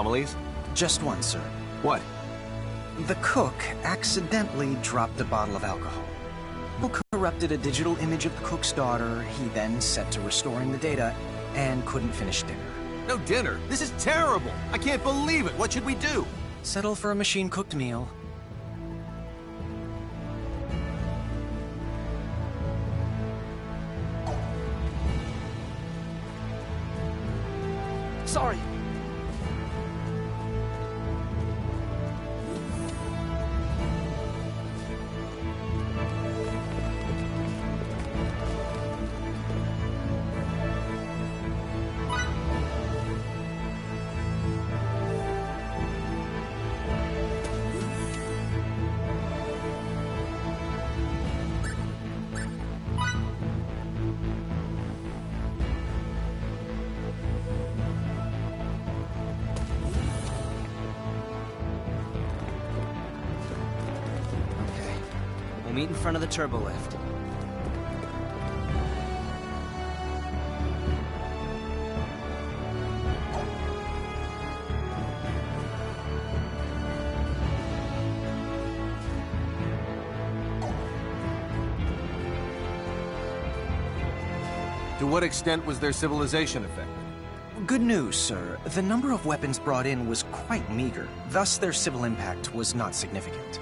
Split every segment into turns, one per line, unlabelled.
anomalies?
Just one, sir.
What?
The cook accidentally dropped a bottle of alcohol. Who corrupted a digital image of the cook's daughter. He then set to restoring the data and couldn't finish dinner.
No dinner? This is terrible! I can't believe it! What should we do?
Settle for a machine-cooked meal.
Sorry.
We'll meet in front of the turbo lift.
To what extent was their civilization affected?
Good news, sir. The number of weapons brought in was quite meager. Thus, their civil impact was not significant.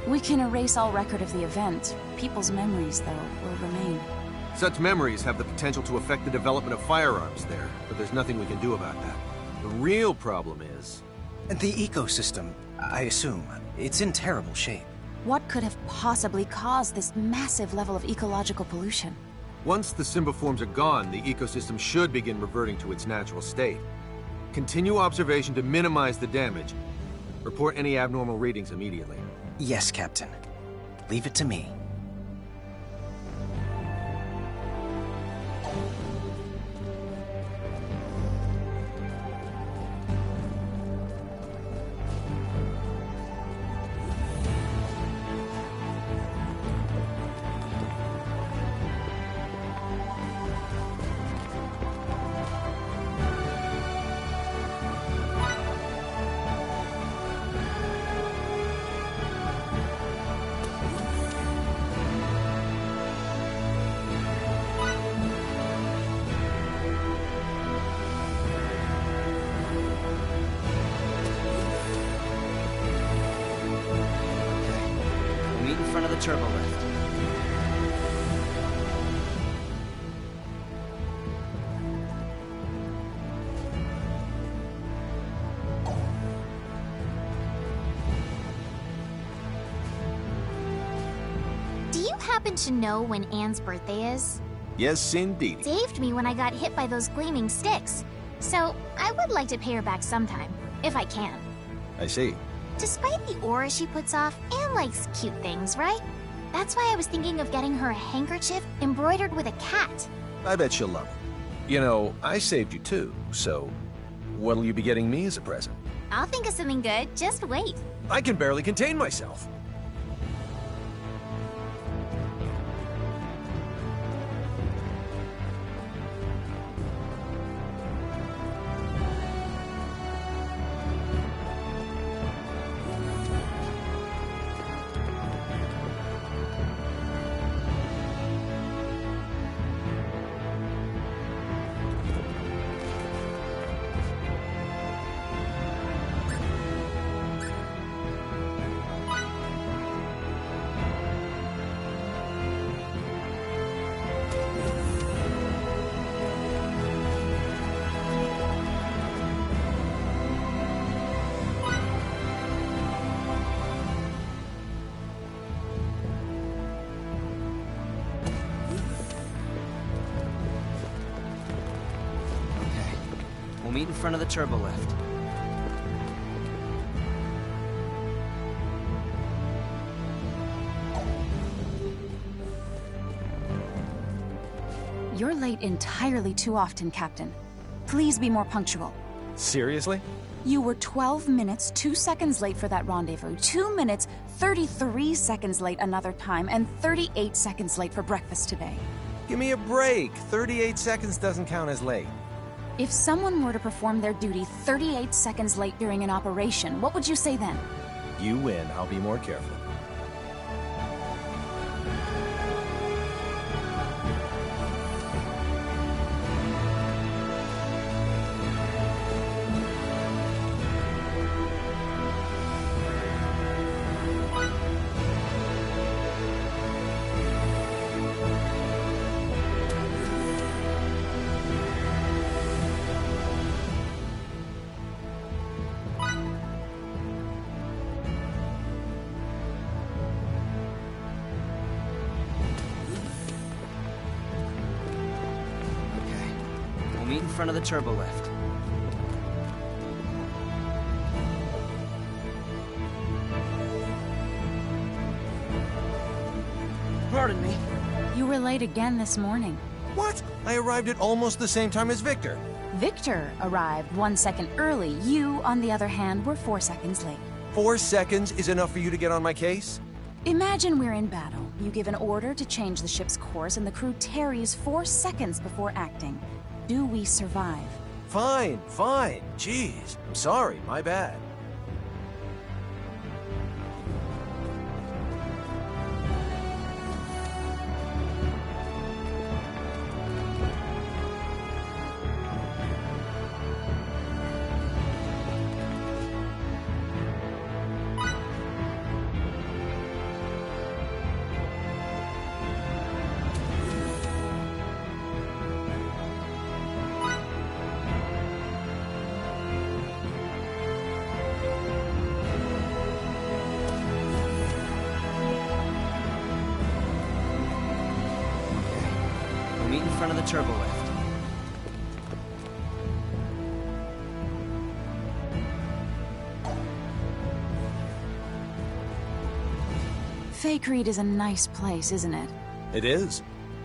We can erase all record of the event. People's memories, though, will remain.
Such memories have the potential to affect the development of firearms there, but there's nothing we can do about that. The real problem is...
The ecosystem, I assume. It's in terrible shape.
What could have possibly caused this massive level of ecological pollution?
Once the symbiforms are gone, the ecosystem should begin reverting to its natural state. Continue observation to minimize the damage. Report any abnormal readings immediately.
Yes, Captain. Leave it to me.
Meet in front of the turbo lift.
Do you happen to know when Anne's birthday is?
Yes, indeed.
Saved me when I got hit by those gleaming sticks. So, I would like to pay her back sometime, if I can.
I see.
Despite the aura she puts off, Anne likes cute things, right? That's why I was thinking of getting her a handkerchief embroidered with a cat.
I bet she'll love it. You know, I saved you too, so what'll you be getting me as a present?
I'll think of something good, just wait.
I can barely contain myself.
We'll meet in front of the turbo lift.
You're late entirely too often, Captain. Please be more punctual.
Seriously?
You were 12 minutes, 2 seconds late for that rendezvous, 2 minutes, 33 seconds late another time, and 38 seconds late for breakfast today.
Give me a break. 38 seconds doesn't count as late.
If someone were to perform their duty 38 seconds late during an operation, what would you say then?
You win, I'll be more careful.
We'll meet in front of the turbo lift. Pardon me.
You were late again this morning.
What? I arrived at almost the same time as Victor.
Victor arrived 1 second early. You, on the other hand, were 4 seconds late.
4 seconds is enough for you to get on my case?
Imagine we're in battle. You give an order to change the ship's course, and the crew tarries 4 seconds before acting. Do we survive?
Fine, fine. Jeez, I'm sorry, my bad.
We'll meet in front of the turbo lift.
Fakreed is a nice place, isn't it?
It is.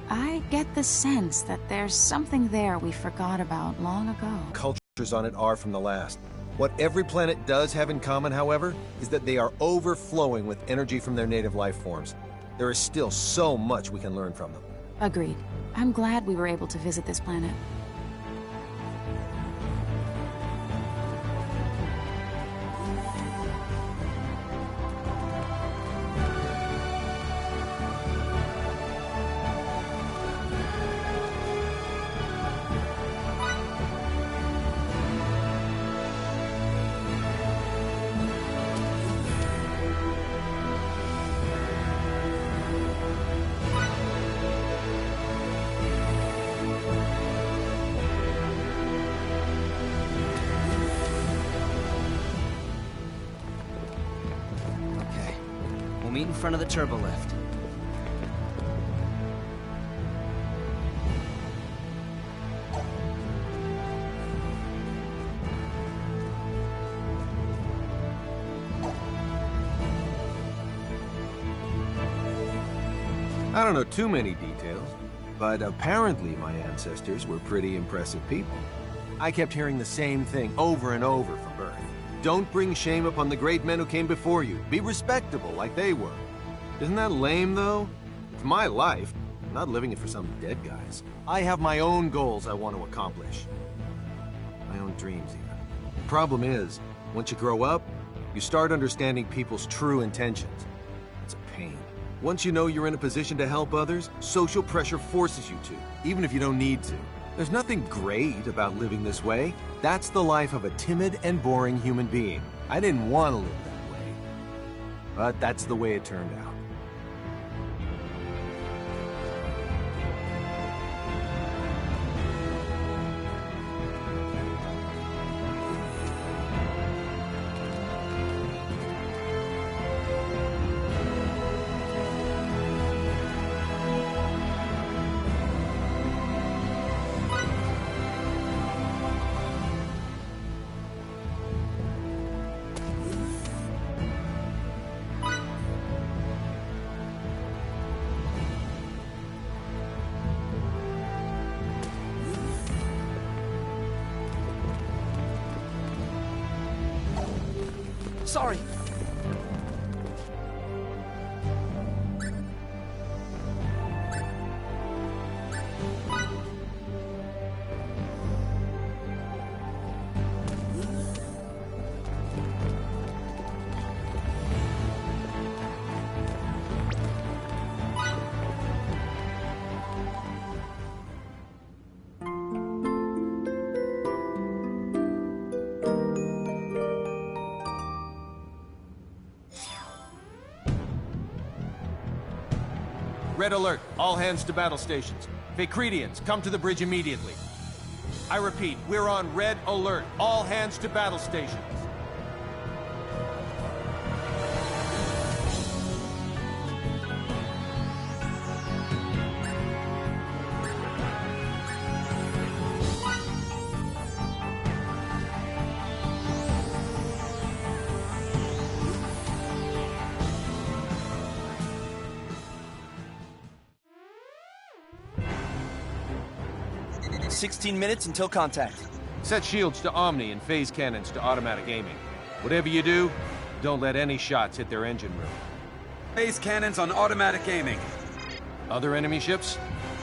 I get the sense that there's something there we forgot about long ago.
Cultures on it are from the last. What every planet does have in common, however, is that they are overflowing with energy from their native life forms. There is still so much we can learn from them.
Agreed. I'm glad we were able to visit this planet.
Okay. We'll meet in front of the turbo lift.
I don't know too many details, but apparently my ancestors were pretty impressive people. I kept hearing the same thing over and over from birth. Don't bring shame upon the great men who came before you. Be respectable like they were. Isn't that lame, though? It's my life. I'm not living it for some dead guys. I have my own goals I want to accomplish. My own dreams, even. The problem is, once you grow up, you start understanding people's true intentions. It's a pain. Once you know you're in a position to help others, social pressure forces you to, even if you don't need to. There's nothing great about living this way. That's the life of a timid and boring human being. I didn't want to live that way. But that's the way it turned out.
Sorry.
Red alert. All hands to battle stations. Faithlessness, come to the bridge immediately. I repeat, we're on red alert. All hands to battle stations.
"16 minutes until contact."
Set shields to Omni and phase cannons to automatic aiming. Whatever you do, don't let any shots hit their engine room.
Phase cannons on automatic aiming.
Other enemy ships?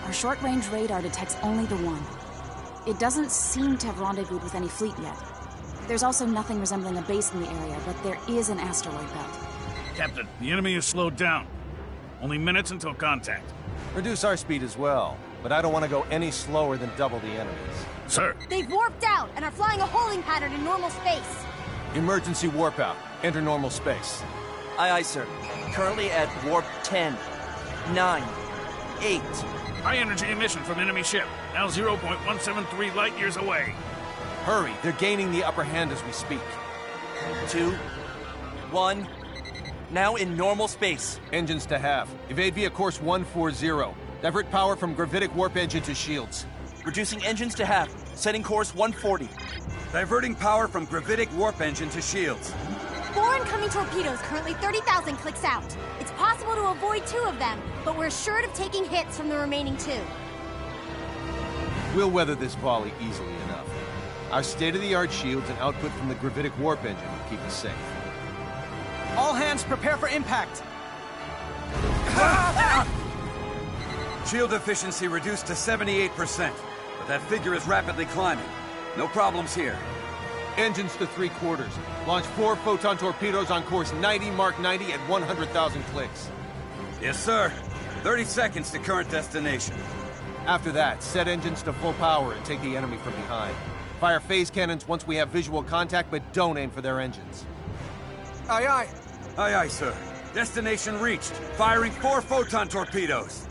Our short-range radar detects only the one. It doesn't seem to have rendezvoused with any fleet yet. There's also nothing resembling a base in the area, but there is an asteroid belt.
Captain, the enemy is slowed down. Only minutes until contact.
Reduce our speed as well, but I don't want to go any slower than double the enemy's.
Sir.
They've warped out and are flying a holding pattern in normal space.
Emergency warp out. Enter normal space.
Aye, aye, sir. Currently at warp 10, 9, 8.
High energy emission from enemy ship. Now 0.173 light years away.
Hurry, they're gaining the upper hand as we speak.
2, 1. Now in normal space.
Engines to half. Evade via course 140. Divert power from gravitic warp engine to shields.
Reducing engines to half. Setting course 140.
Diverting power from gravitic warp engine to shields.
4 incoming torpedoes, currently 30,000 clicks out. It's possible to avoid 2 of them, but we're assured of taking hits from the remaining 2.
We'll weather this volley easily enough. Our state-of-the-art shields and output from the gravitic warp engine will keep us safe.
All hands prepare for impact.
Shield efficiency reduced to 78%, but that figure is rapidly climbing. No problems here.
Engines to 3/4. Launch 4 photon torpedoes on course 90 Mark 90 at 100,000 clicks.
Yes, sir. 30 seconds to current destination.
After that, set engines to full power and take the enemy from behind. Fire phase cannons once we have visual contact, but don't aim for their engines.
Aye, aye. Aye, aye, sir. Destination reached. Firing 4 photon torpedoes.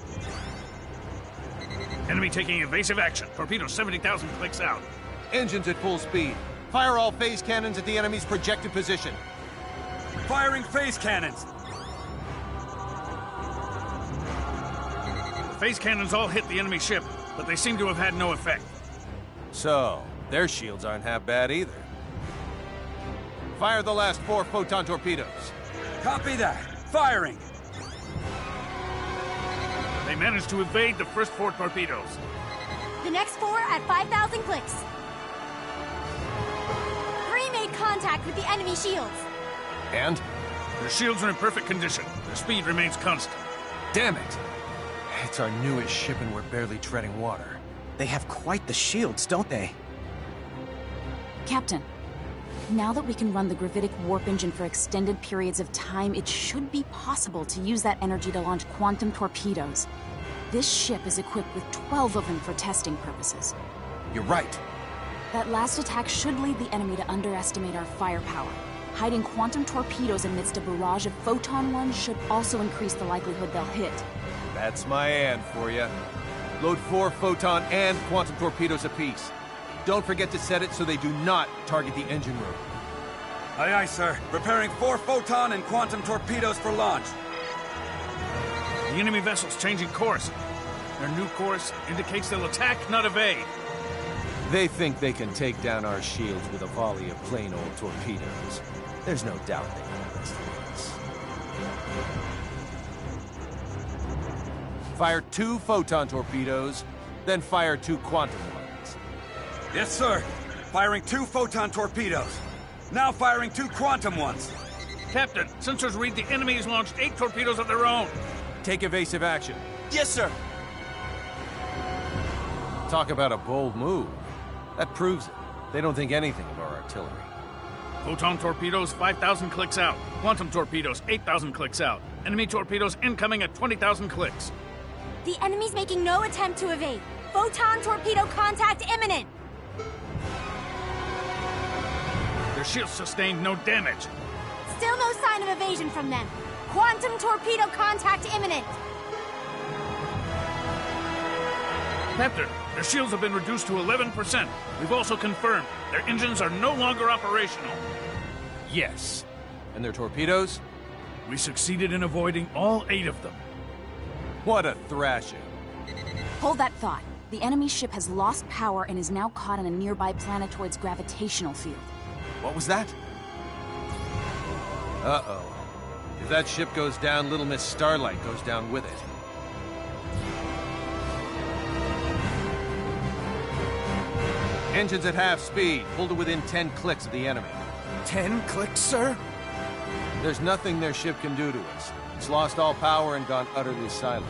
Enemy taking evasive action. Torpedo 70,000 clicks out.
Engines at full speed. Fire all phase cannons at the enemy's projected position.
Firing phase cannons.
The phase cannons all hit the enemy ship, but they seem to have had no effect.
So, their shields aren't half bad either. Fire the last 4 photon torpedoes.
Copy that. Firing.
They managed to evade the first 4 torpedoes.
The next 4 at 5,000 clicks. 3 made contact with the enemy shields.
And?
Their shields are in perfect condition. Their speed remains constant.
Damn it! It's our newest ship and we're barely treading water.
They have quite the shields, don't they?
Captain, now that we can run the gravitic warp engine for extended periods of time, it should be possible to use that energy to launch quantum torpedoes. This ship is equipped with 12 of them for testing purposes.
You're right.
That last attack should lead the enemy to underestimate our firepower. Hiding quantum torpedoes amidst a barrage of photon ones should also increase the likelihood they'll hit.
That's my and for you. Load 4 photon and quantum torpedoes apiece. Don't forget to set it so they do not target the engine room.
Aye, aye, sir. Preparing 4 photon and quantum torpedoes for launch.
The enemy vessel's changing course. Their new course indicates they'll attack, not evade.
They think they can take down our shields with a volley of plain old torpedoes. There's no doubt they can underestimate us. Fire 2 photon torpedoes, then fire 2 quantum ones.
Yes, sir. Firing 2 photon torpedoes. Now firing 2 quantum ones.
Captain, sensors read the enemy has launched 8 torpedoes of their own.
Take evasive action.
Yes, sir.
Talk about a bold move. That proves it. They don't think anything of our artillery.
Photon torpedoes, 5,000 clicks out. Quantum torpedoes, 8,000 clicks out. Enemy torpedoes incoming at 20,000 clicks.
The enemy's making no attempt to evade. Photon torpedo contact imminent.
Their shields sustained no damage.
Still no sign of evasion from them. Quantum torpedo contact imminent.
Captain, their shields have been reduced to 11%. We've also confirmed their engines are no longer operational.
Yes. And their torpedoes?
We succeeded in avoiding all 8 of them.
What a thrashing.
Hold that thought. The enemy ship has lost power and is now caught in a nearby planetoid's gravitational field.
What was that? Uh-oh. If that ship goes down, Little Miss Starlight goes down with it. Engines at half speed. Pull to within 10 clicks of the enemy.
10 clicks, sir?
There's nothing their ship can do to us. It's lost all power and gone utterly silent.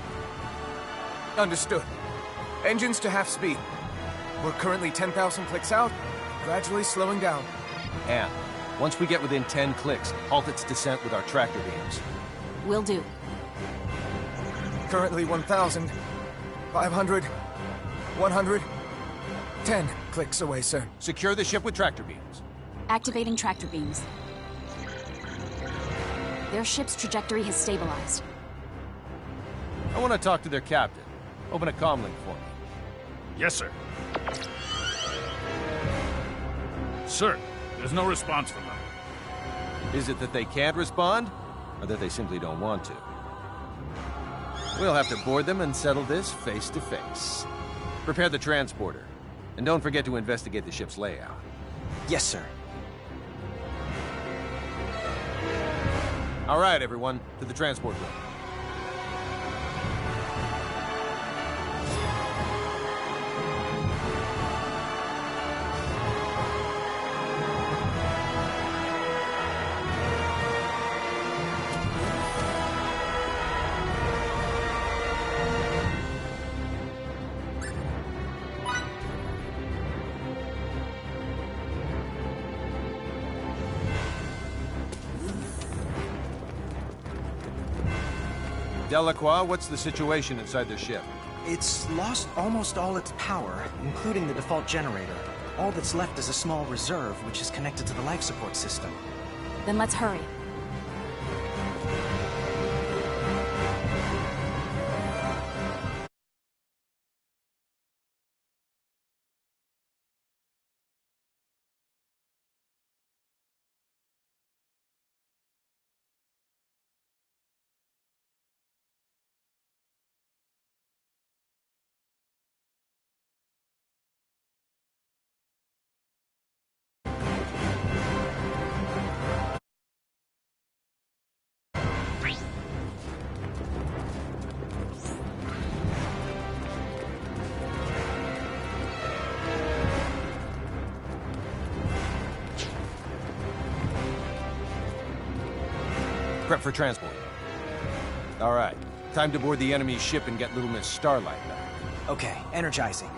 Understood. Engines to half speed. We're currently 10,000 clicks out, gradually slowing down.
And once we get within 10 clicks, halt its descent with our tractor beams.
Will do.
Currently 1,000, 500, 100, 10 clicks away, sir.
Secure the ship with tractor beams.
Activating tractor beams. Their ship's trajectory has stabilized.
I want to talk to their captain. Open a comm link for me.
Yes, sir. Sir, there's no response from them.
Is it that they can't respond, or that they simply don't want to? We'll have to board them and settle this face to face. Prepare the transporter, and don't forget to investigate the ship's layout.
Yes, sir.
All right, everyone, to the transport room. Delacroix, what's the situation inside their ship?
It's lost almost all its power, including the default generator. All that's left is a small reserve, which is connected to the life support system.
Then let's hurry.
Prep for transport. All right. Time to board the enemy's ship and get Little Miss Starlight back.
Okay, energizing.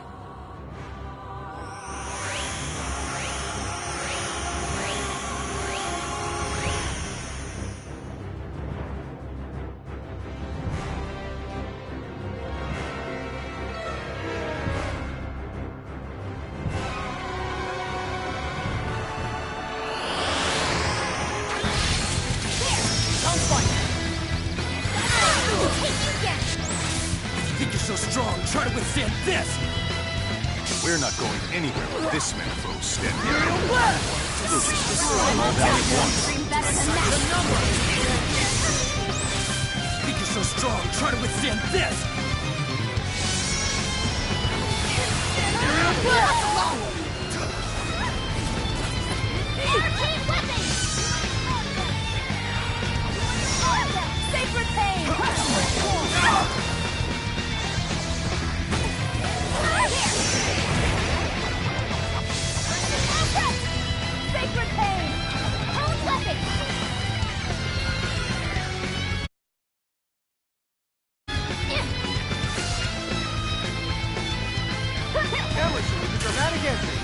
Think you're so strong, try to withstand this!
We're not going anywhere with this many foes standing here.
Think you're so strong, try to withstand this!
Sacred pain! Sacred pain! Hold weapon!
Amateur with the dramatic entry!